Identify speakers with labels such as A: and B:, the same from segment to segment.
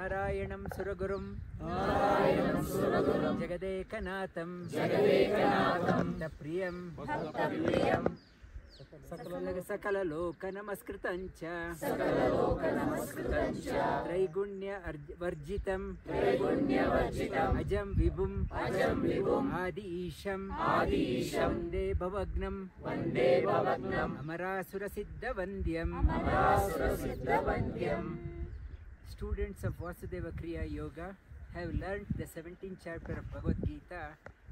A: नारायणं सुरगुरुं जगदेकनाथं भक्तप्रियं सकललोकनमस्कृतं च त्रैगुण्यवर्जितं अजं विभुं आदि ईशं वन्दे भवग्नं अमरासुरसिद्धवन्द्यं Students of Vasudeva Kriya Yoga have learned the 17th chapter of Bhagavad Gita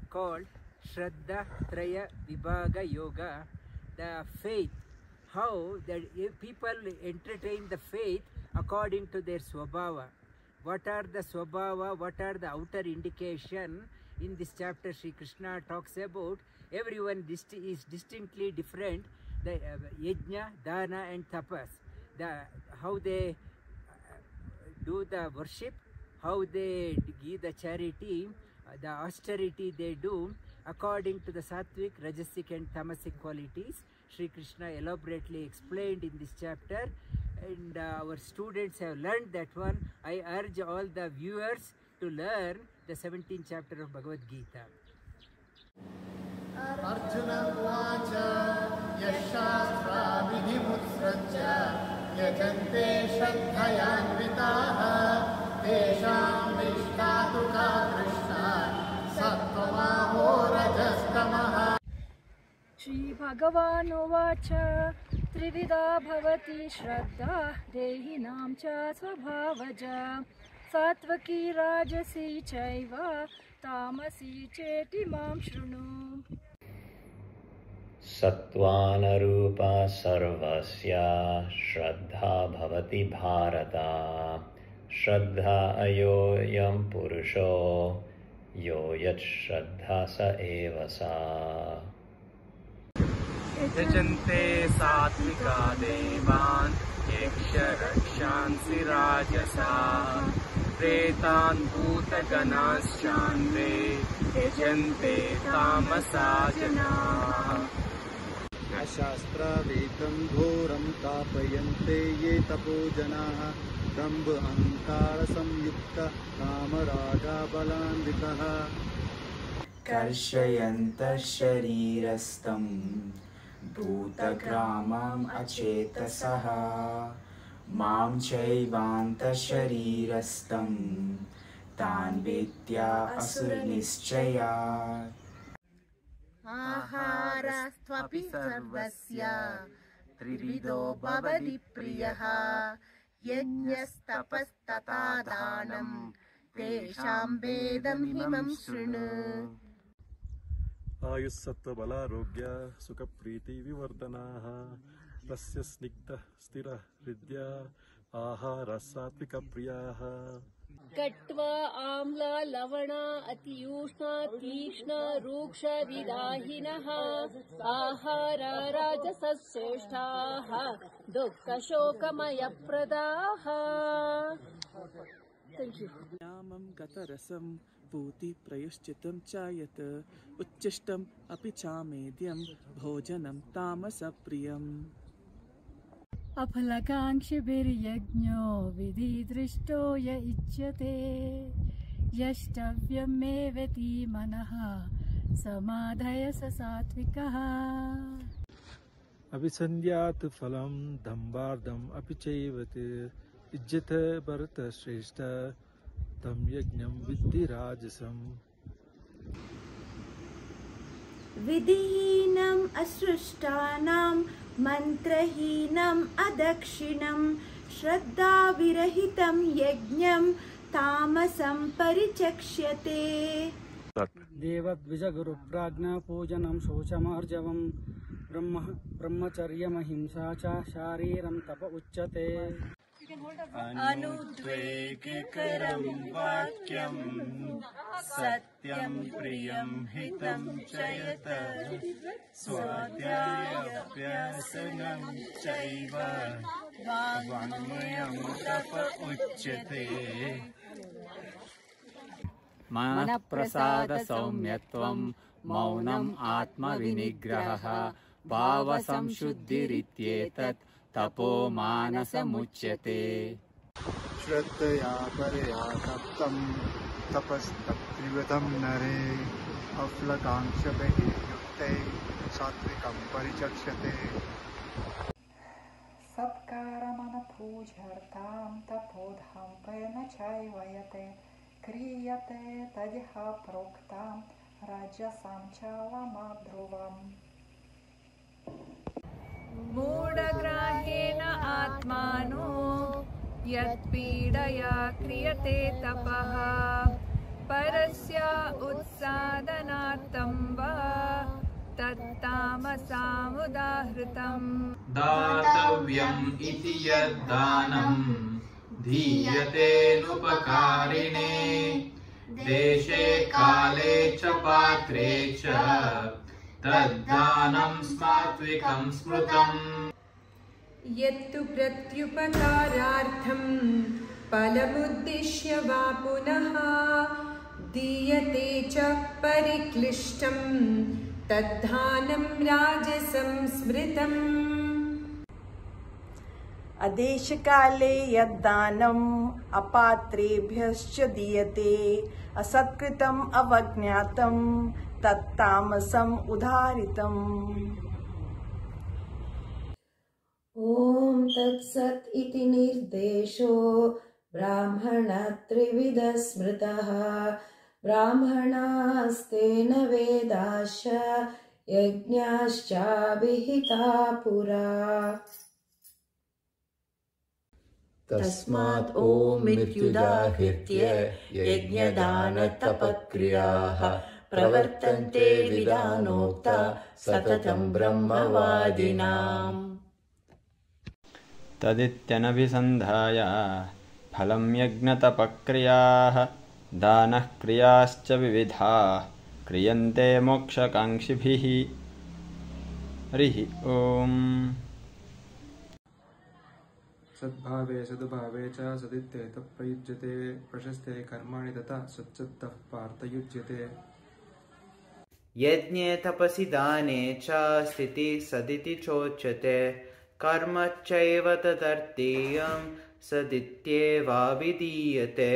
A: called Shraddha Traya Vibhaga Yoga, the faith, how the people entertain the faith according to their swabhava. What are the swabhava, what are the outer indication? In this chapter Sri Krishna talks about everyone is distinctly different, the yajna, dana and tapas, how they do the worship, how they give the charity, the austerity they do according to the sattvic, rajasic and tamasic qualities. Sri Krishna elaborately explained in this chapter, and our students have learned that one. I urge all the viewers to learn the 17th chapter of Bhagavad Gita.
B: Arjuna Uvacha Yashastra Vidhimutsrajya Yajante Shraddhayanvitaha Tesham Vishtatuka Krishna Sattvamaho Rajastamaha.
C: Shri Bhagavan Uvacha Trivida Bhavati Shraddha Dehinam Cha Svabhavaja Satvaki Rajasi Chaiva Tamasi Cheti Mam Shrunu.
D: Sattvanarupa sarvasya Shraddha bhavati bharata Shraddha ayoyam purusho yo yat Shraddha sa eva sa.
E: Yajante satvika devan yaksha rakshansi rajasa pretan bhuta ganaschandre yajante tamasa jana.
F: Shastra Vedam Ghoram Tapayante Ye Tapo Janaha Dambha Ahankara Samyukta Kamaraga Balanditaha
G: Karshayanta Sharirastam Bhutagramam Achetasaha Mam Chaivanta Sharirastam Tan Vidya Asura-nischayat.
B: Aharastvapi sarvasya Trivido bhavati priyaha Yajnastapas-tata dhanam Tesham vedam himam shrunu.
H: Ayusattva balarogya sukha priti vivardanaha Rasya snigdha stira hridya ahara satvika priyaha.
C: Katva amla lavana atiyushna tishna ruksha vidahinaha ahara rajasaseshtaha dukkha shokamaya pradaha. Thank you.
I: Namam gatarasam bhuti prayashchitam chayat uchchishtam api chamedyam bhojanam tamasa priyam.
C: Aphalakankshibhiryajño vidhidrishto ya ichyate yashtavyam me veti manaha samadhaya sasatvikaha.
H: Abhisandhyat phalam dhambardam apichaivat ijjata bharata shrestha tam yajnam vidhi rajasam.
J: Vidhinam asrushtanam mantrahinam adakshinam Shraddha virahitam yajñam tamasam parichakshyate.
F: Devadvija Guru Prajna Pujanam Shochamarjavam Brahmacharyam Ahimsa Cha Shariram Tapa Uchyate.
E: Anudvekikaram vakyam satyam priyam hitam chayata swadhyaya vyasanam chaiva vangmayam tapa uchyate.
K: Mana prasada saumyatvam maunam atma vinigraha bhava samshuddhirityetat tapo manasa muchyate.
L: श्रद्धया परया तप्तं तपस्तत्त्रिविधं नरे अफ्लकांक्षभिः युक्ते सात्विकं परिचक्ष्यते
M: सत्कारमनपूजार्थं तपोधाम्पेन चैव यते क्रियते तदिह प्रोक्तं राजसं चलमध्रुवम्
N: मूढग्राहेण आत्मानो यत्पीडया क्रियते तपः परस्य उत्सादनार्थं वा तत्तामसामुदाहृतम्
O: दातव्यम् इति यद्दानं दीयतेऽनुपकारिणे देशे काले च पात्रे च तद्दानं सात्विकं स्मृतम्
J: यत्तु प्रत्युपकारार्थं फलमुद्दिश्य वा पुनः दीयते च परिक्लिष्टं तद्दानं राजसं स्मृतम्
B: अदेशकाले यद्दानम् अपात्रेभ्यश्च दीयते असत्कृतम् अवज्ञातं तत्तामसम् उदाहृतम्।
P: ॐ तत्सत् इति निर्देशो ब्राह्मणत्रिविधः स्मृतः ब्राह्मणास्तेन वेदाश्च यज्ञाश्चाभिहिता पुरा।
Q: तस्मात् ॐ मृत्युदाहृत्य यज्ञदानतपक्रियाः प्रवर्तन्ते विधानोक्ता सततं ब्रह्मवादिनाम्।
R: तदित्यनभिसन्धाय फलं यज्ञतपक्रियाः दानः क्रियाश्च विविधाः क्रियन्ते मोक्षकाङ्क्षिभिः। हरिः ओम्।
L: सद्भावे सद्भावे च सदित्येतः प्रयुज्यते प्रशस्ते कर्माणि तथा सच्चित्तः पार्थयुज्यते।
G: यज्ञे तपसि दाने च स्थितिः सदिति चोच्यते कर्म चैव तदर्थीयं सदित्येवाभिधीयते।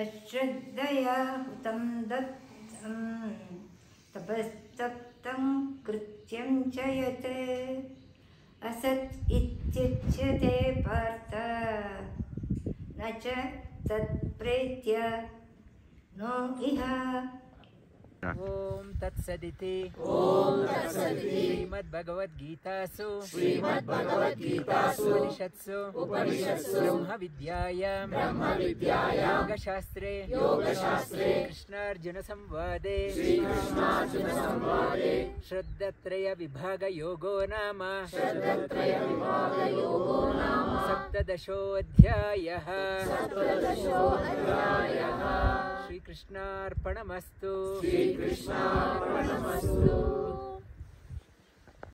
S: अश्रद्धया हुतं दत्तं तपस्तप्तं कृत्यं च यत् असत् इत्युच्यते पार्थ न च तत्प्रेत्य नो इह।
A: ओम तत्सदिति श्रीमद्भगवद्गीतासु उपनिषत्सु ब्रह्मविद्यायां योगशास्त्रे कृष्णार्जुन संवादे श्रद्धत्रय विभाग योगो नाम सप्तदशोऽध्यायः। श्रीकृष्णार्पणमस्तु।